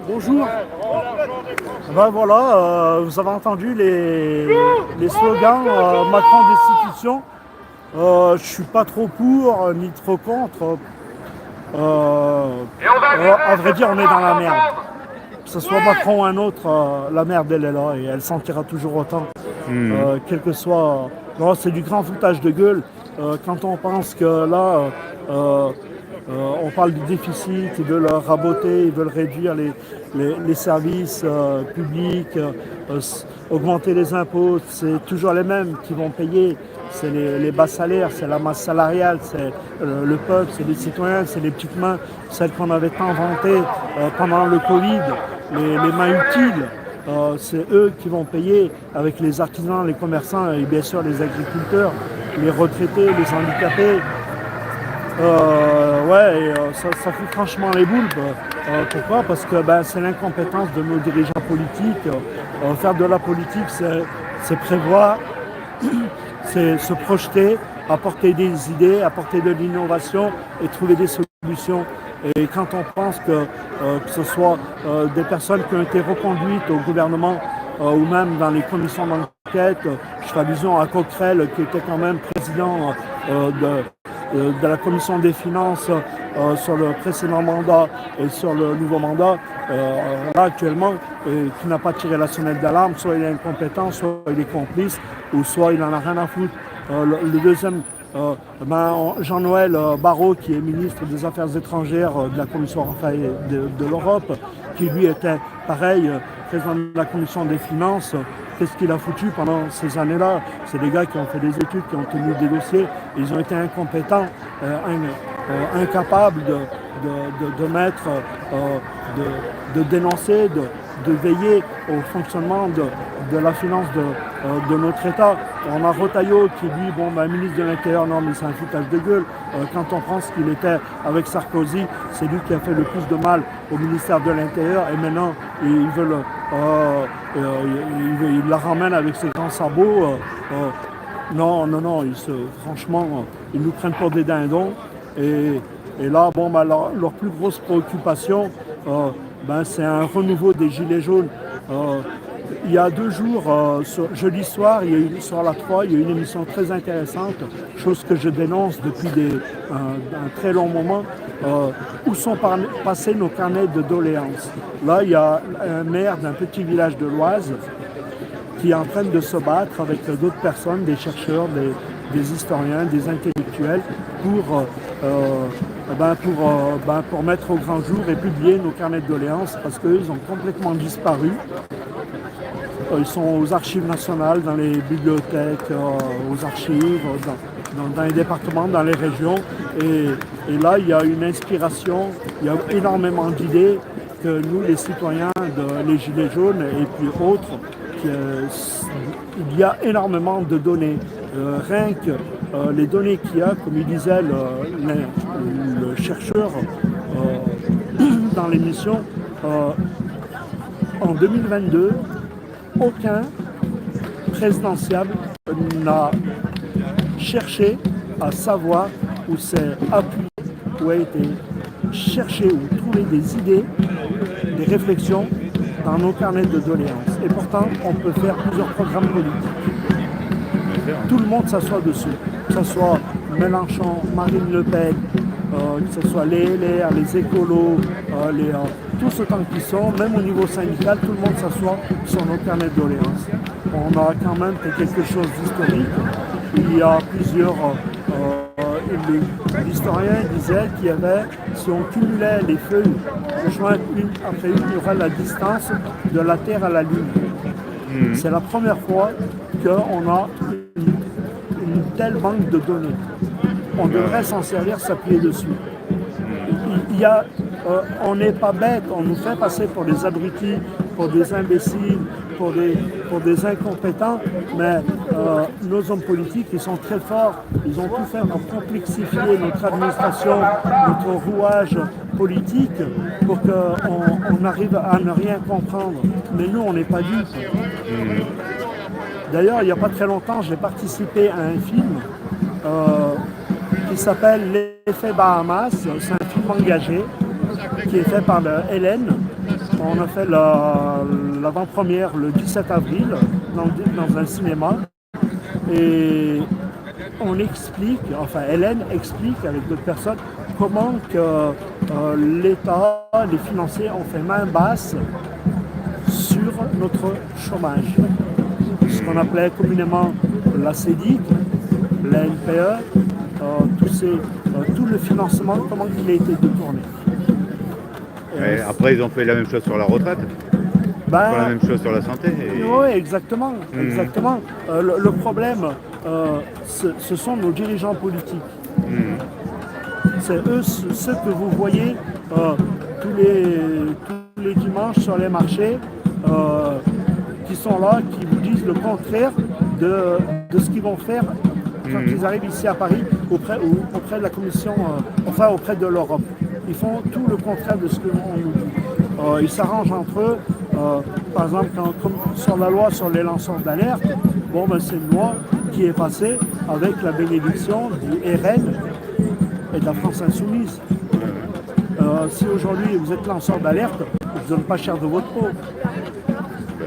Bonjour. Ben voilà, vous avez entendu les slogans Macron destitution. Je suis pas trop pour ni trop contre. À vrai dire, on est dans la merde. Que ce soit Macron ou un autre, la merde elle est là et elle sentira toujours autant. Quel que soit. Non, c'est du grand foutage de gueule. Quand on pense que là, on parle du déficit, ils veulent raboter, ils veulent réduire les services publics, augmenter les impôts, c'est toujours les mêmes qui vont payer. C'est les bas salaires, c'est la masse salariale, c'est le peuple, c'est les citoyens, c'est les petites mains, celles qu'on avait tant vantées pendant le Covid, les mains utiles. C'est eux qui vont payer avec les artisans, les commerçants et bien sûr les agriculteurs, les retraités, les handicapés. Ça fout franchement les boules. Pourquoi? Parce que c'est l'incompétence de nos dirigeants politiques. Faire de la politique, c'est prévoir, c'est se projeter, apporter des idées, apporter de l'innovation et trouver des solutions. Et quand on pense que ce soit des personnes qui ont été reconduites au gouvernement ou même dans les commissions d'enquête, je fais allusion à Coquerel qui était quand même président de la commission des finances sur le précédent mandat et sur le nouveau mandat, là actuellement, qui n'a pas tiré la sonnette d'alarme, soit il est incompétent, soit il est complice, ou soit il n'en a rien à foutre. Le deuxième, Jean-Noël Barrot, qui est ministre des Affaires étrangères de la Commission de l'Europe, qui lui était pareil, président de la Commission des finances. Qu'est-ce qu'il a foutu pendant ces années-là? C'est des gars qui ont fait des études, qui ont tenu des dossiers, ils ont été incompétents, incapables de mettre, de dénoncer, de veiller au fonctionnement de la finance de notre État. On a Retailleau qui dit, ministre de l'Intérieur, non mais c'est un foutage de gueule. Quand on pense qu'il était avec Sarkozy, c'est lui qui a fait le plus de mal au ministère de l'Intérieur et maintenant il la ramène avec ses grands sabots. Non, franchement, ils nous prennent pour des dindons. Et là, leur plus grosse préoccupation, c'est un renouveau des Gilets jaunes. Il y a 2 jours, jeudi soir, sur la 3, il y a eu une émission très intéressante, chose que je dénonce depuis un très long moment, où sont passés nos carnets de doléances. Là, il y a un maire d'un petit village de l'Oise qui est en train de se battre avec d'autres personnes, des chercheurs, des historiens, des intellectuels, pour mettre au grand jour et publier nos carnets de doléances parce qu'ils ont complètement disparu. Ils sont aux archives nationales, dans les bibliothèques, aux archives, dans les départements, dans les régions. Et là, il y a une inspiration, il y a énormément d'idées que nous, les citoyens, les Gilets jaunes et puis autres, il y a énormément de données. Rien que les données qu'il y a, comme il disait le chercheur dans l'émission, en 2022, aucun présidentiable n'a cherché à savoir où s'est appuyé, où a été cherché, ou trouvé des idées, des réflexions dans nos carnets de doléances. Et pourtant, on peut faire plusieurs programmes politiques. Tout le monde s'assoit dessus. Que ce soit Mélenchon, Marine Le Pen, que ce soit les LR, les écolos, tous autant qu'ils sont, même au niveau syndical, tout le monde s'assoit sur nos carnets de doléances. On a quand même fait quelque chose d'historique. Il y a plusieurs... L'historien disait qu'il y avait, si on cumulait les feuilles de juin une après une, il y aurait la distance de la Terre à la Lune. C'est la première fois qu'on a une telle banque de données. On devrait s'en servir, s'appuyer dessus. On n'est pas bête, on nous fait passer pour des abrutis, pour des imbéciles, pour des incompétents, mais nos hommes politiques, ils sont très forts, ils ont tout fait pour complexifier notre administration, notre rouage politique, pour qu'on arrive à ne rien comprendre. Mais nous, on n'est pas dupes. D'ailleurs, il n'y a pas très longtemps, j'ai participé à un film qui s'appelle L'effet Bahamas. C'est un film engagé qui est fait par Hélène, On a fait l'avant-première le 17 avril dans un cinéma. Et on explique, enfin Hélène explique avec d'autres personnes comment que l'État, les financiers ont fait main basse sur notre chômage. Ce qu'on appelait communément la CEDIC, la NPE, tout le financement, comment il a été détourné. Après, ils ont fait la même chose sur la retraite. La même chose sur la santé. Oui, exactement. Exactement. Le problème, ce sont nos dirigeants politiques. C'est eux, ceux que vous voyez tous les dimanches sur les marchés, qui sont là, qui vous disent le contraire de ce qu'ils vont faire quand ils arrivent ici à Paris, auprès de la Commission, auprès de l'Europe. Ils font tout le contraire de ce que l'on nous dit. Ils s'arrangent entre eux. Par exemple, comme sur la loi sur les lanceurs d'alerte, c'est une loi qui est passée avec la bénédiction du RN et de la France Insoumise. Si aujourd'hui vous êtes lanceur d'alerte, je ne donne pas cher de votre peau.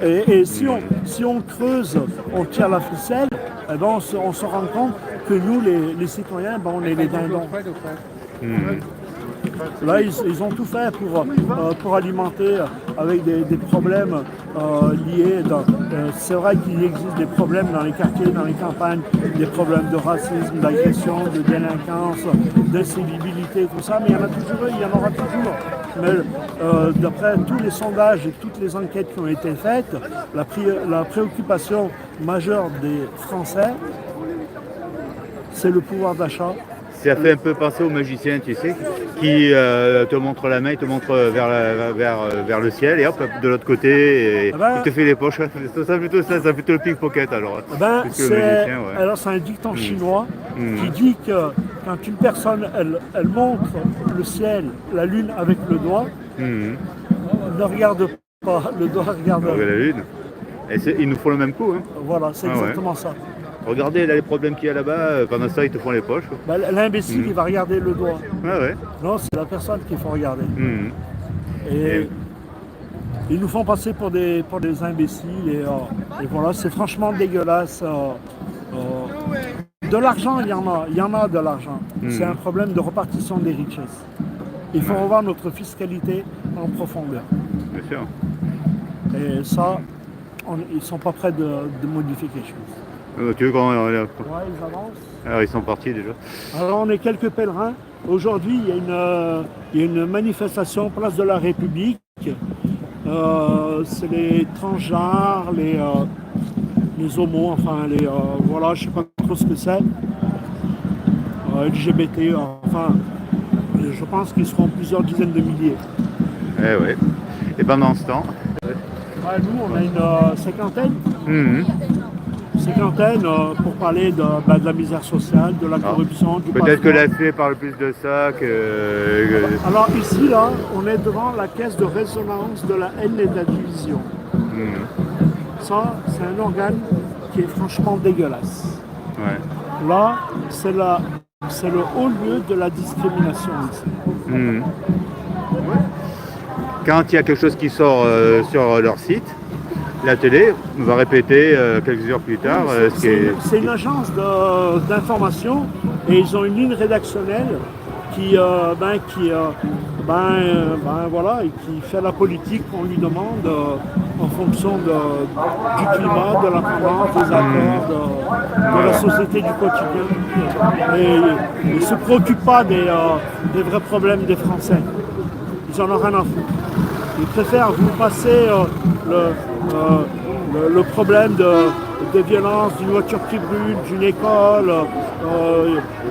Et si on creuse, on tire la ficelle, on se rend compte que nous, les citoyens, on est les dindons. Là, ils ont tout fait pour alimenter avec des problèmes liés. C'est vrai qu'il existe des problèmes dans les quartiers, dans les campagnes, des problèmes de racisme, d'agression, de délinquance, d'incivilité, tout ça, mais il y en a toujours, il y en aura toujours. Mais d'après tous les sondages et toutes les enquêtes qui ont été faites, la préoccupation majeure des Français, c'est le pouvoir d'achat. Ça fait un peu penser aux magiciens, tu sais, qui te montrent la main, ils te montrent vers le ciel, et hop, de l'autre côté, il te fait les poches. Ça fait plutôt le pickpocket alors. Alors c'est un dicton chinois qui dit que quand une personne, elle montre le ciel, la lune avec le doigt, ne regarde pas, le doigt regarde la lune. Et ils nous font le même coup. Hein. Voilà, c'est exactement ça. Regardez là, les problèmes qu'il y a là-bas, pendant ça ils te font les poches. L'imbécile il va regarder le doigt. Ouais. Non, c'est la personne qu'il faut regarder. Et ils nous font passer pour des imbéciles et voilà, c'est franchement dégueulasse. De l'argent, il y en a de l'argent. C'est un problème de répartition des richesses. Il faut revoir notre fiscalité en profondeur. Bien sûr. Et ça, ils ne sont pas prêts de modifier quelque chose. Tu veux qu'on... Ouais, ils avancent. Alors ils sont partis déjà. Alors on est quelques pèlerins. Aujourd'hui, il y a une manifestation place de la République. C'est les transgenres, les homos, enfin voilà, je ne sais pas trop ce que c'est. LGBT, enfin, je pense qu'ils seront plusieurs dizaines de milliers. Et pendant ce temps nous, on a une cinquantaine. Cinquantaine pour parler de la misère sociale, de la corruption, du peut-être que l'AFP parle plus de ça que... Alors ici, là, on est devant la caisse de résonance de la haine et de la division. Ça, c'est un organe qui est franchement dégueulasse. Là, c'est le haut lieu de la discrimination ici. Quand il y a quelque chose qui sort sur leur site, la télé va répéter quelques heures plus tard. C'est une agence d'information et ils ont une ligne rédactionnelle qui fait la politique qu'on lui demande en fonction du climat, de la tendance, des accords, de la société du quotidien. Et ils ne se préoccupent pas des vrais problèmes des Français. Ils en ont rien à foutre. Ils préfèrent vous passer le problème de violence d'une voiture qui brûle, d'une école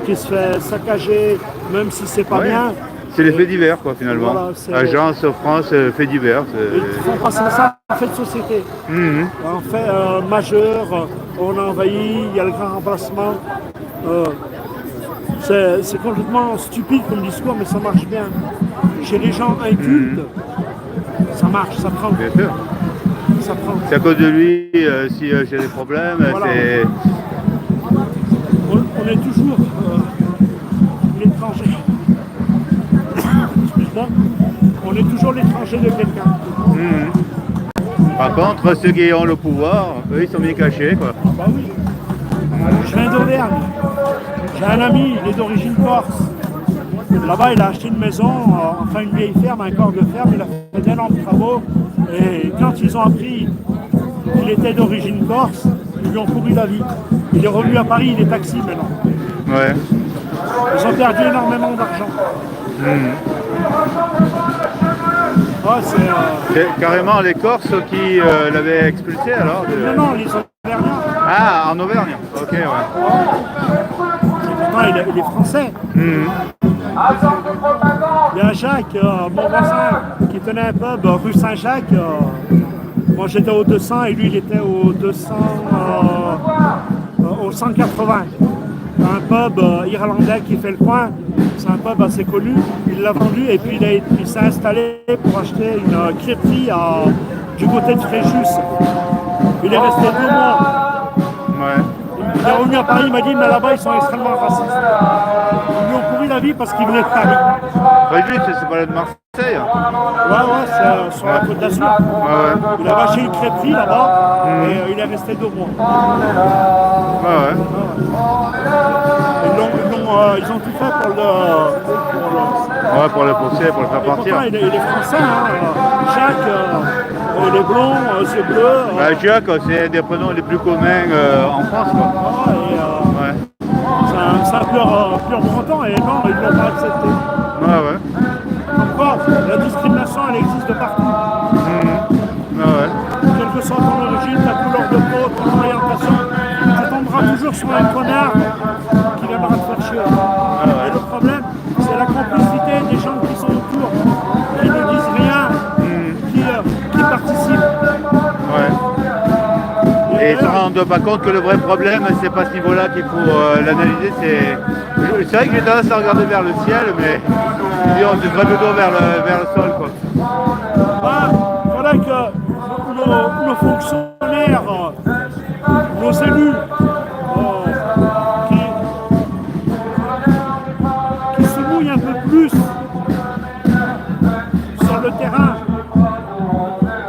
qui se fait saccager, même si c'est pas bien. C'est les faits divers, quoi, finalement. Voilà, Agence France, faits divers. Ils font passer ça en fait de société. En fait majeur, on a envahi, il y a le grand remplacement. C'est complètement stupide comme discours, mais ça marche bien. Chez les gens incultes, ça marche, ça prend. Bien sûr. Ça prend. C'est à cause de lui, si j'ai des problèmes, voilà. On est toujours l'étranger. Excuse-moi. On est toujours l'étranger de quelqu'un. Par contre, ceux qui ont le pouvoir, eux, ils sont bien cachés, quoi. Bah oui. Je viens d'Auvergne. J'ai un ami, il est d'origine corse. Là-bas, il a acheté une maison, enfin une vieille ferme, un corps de ferme. Il a fait d'énormes travaux. Et quand ils ont appris qu'il était d'origine corse, ils lui ont pourri la vie. Il est revenu à Paris, il est taxi maintenant. Ouais. Ils ont perdu énormément d'argent. Ah, c'est carrément les Corses qui l'avaient expulsé alors Non, les Auvergnats. Ah, en Auvergne. Ok, ouais. Et pourtant, il est français. Il y a Jacques, mon voisin, qui tenait un pub rue Saint-Jacques. Moi, j'étais au 200 et lui, il était au 200, au 180. Un pub irlandais qui fait le coin. C'est un pub assez connu. Il l'a vendu et puis il s'est installé pour acheter une crêperie du côté de Fréjus. Il est resté 2 mois. Ouais. Il est revenu à Paris, il m'a dit mais là-bas ils sont extrêmement racistes. Ils lui ont pourri la vie parce qu'il venait de Paris. Fréjus, c'est pas là de Marseille. Ouais, c'est sur la Côte d'Azur. Ouais. Il a acheté une crêperie là-bas et il est resté 2 mois. Ouais. Ils ont tout fait pour le pousser, pour le faire partir. Il est français, hein. Jacques, il est blond, c'est bleu. Jacques, c'est un des prénoms les plus communs en France. Quoi. C'est un pur breton et non, ils ne l'ont pas accepté. Pourquoi la discrimination, elle existe de partout. Quelle que soit ton origine, ta couleur de peau, ton orientation, tu tomberas toujours sur un connard qui viendra te faire chier. Et le problème, c'est la complicité des gens qui sont autour, qui ne disent rien, qui participent. Et ils ne se rendent pas compte que le vrai problème, c'est pas ce niveau-là qu'il faut l'analyser. C'est vrai que j'ai tendance à regarder vers le ciel, mais on devrait plutôt vers le sol. Quoi. Il faudrait que nos fonctionnaires, nos élus, qui se mouillent un peu plus sur le terrain,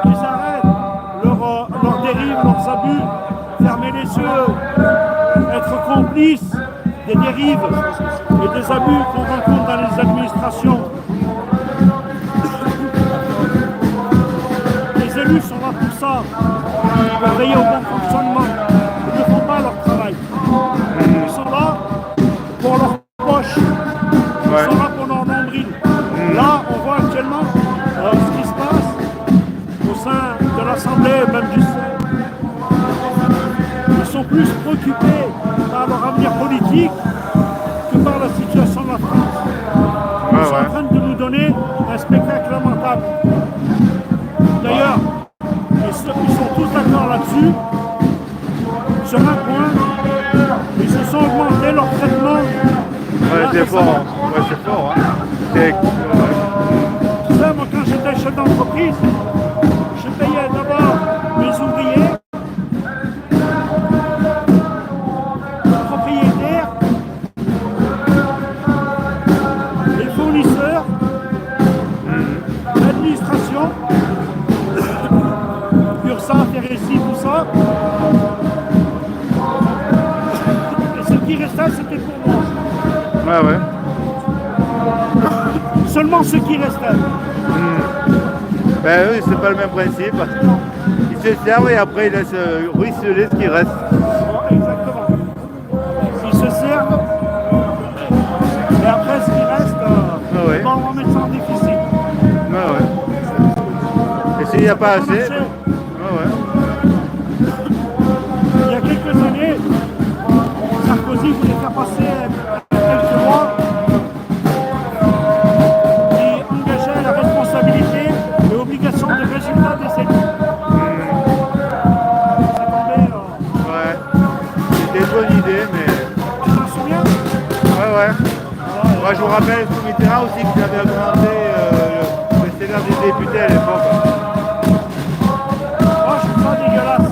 qu'ils arrêtent leurs dérives, leurs abus, fermer les yeux, être complices des dérives et des abus qu'on rencontre dans les administrations. Les élus sont là pour ça, pour veiller au bon fonctionnement. Ils ne font pas leur travail. Ils sont là pour leur poche. Ils sont là pour leur nombril. Là, on voit actuellement ce qui se passe au sein de l'Assemblée, même du Sénat. Ils sont plus préoccupés par leur avenir politique que par la situation de la France. Ils sont en train de nous donner un spectacle lamentable. D'ailleurs, ils sont tous d'accord là-dessus. Sur un point, ils se sont augmentés leur traitement. C'est fort. C'est fort. Tu sais, moi, quand j'étais chef d'entreprise, je payais d'abord mes ouvriers, les propriétaires, les fournisseurs, l'administration, URSSAF, RSI, tout ça. Et ce qui restait, c'était pour moi. Seulement ce qui restait. Ben oui, c'est pas le même principe. Ils se servent et après ils laissent ruisseler ce qui reste. Exactement. Ils se servent et après ce qui reste, on va mettre ça en déficit. Et s'il n'y a pas assez. Il y a quelques années, Sarkozy voulait faire passer quelques lois qui engageaient la responsabilité et l'obligation de résultat des élus. C'était une bonne idée, mais. Tu t'en souviens? Moi je vous rappelle sous Mitterrand aussi qu'il avait augmenté le salaire des députés à l'époque. Moi je trouve ça dégueulasse.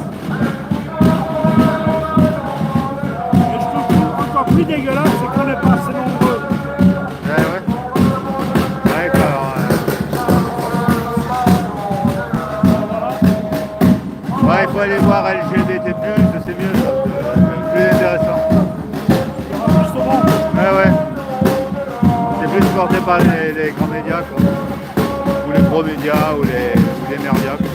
Et je trouve encore plus dégueulasse, c'est qu'on n'est pas assez nombreux. Ouais, il faut aller voir LGBT+, c'est mieux ça. Plus intéressant. Justement. Ouais. C'est plus supporté par les grands médias, quoi. Ou les gros médias, ou les merdias.